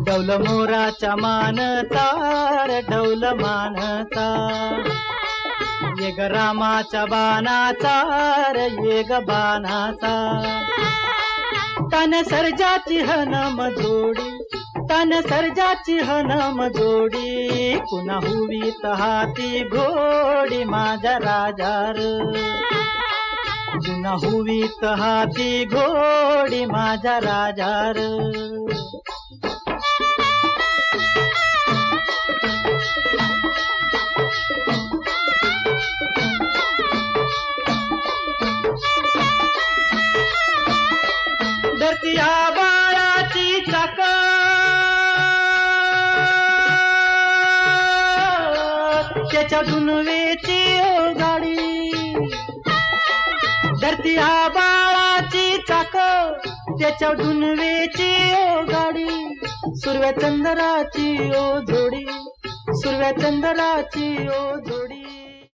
डौल मोराच्या मानता रे डौल मानता, ये ग रामाच्या बाणाचा रे ये ग बाणाचा, तन सर्जाची हनम जोडी, तन सर्जाची हनम जोडी, पुन्हा हुवीत हाती घोडी माझ्या राजार, पुन्हा हुवीत हाती घोडी माझ्या राजार. धरती आबाळाची चाक, त्याच्या दुनवेची ओ गाडी, धरती आबाळाची चाक, त्याच्या दुनवेची ओ गाडी, सुरव्या चंद्राची ओ जोडी, सुरव्या चंद्राची ओ जोडी.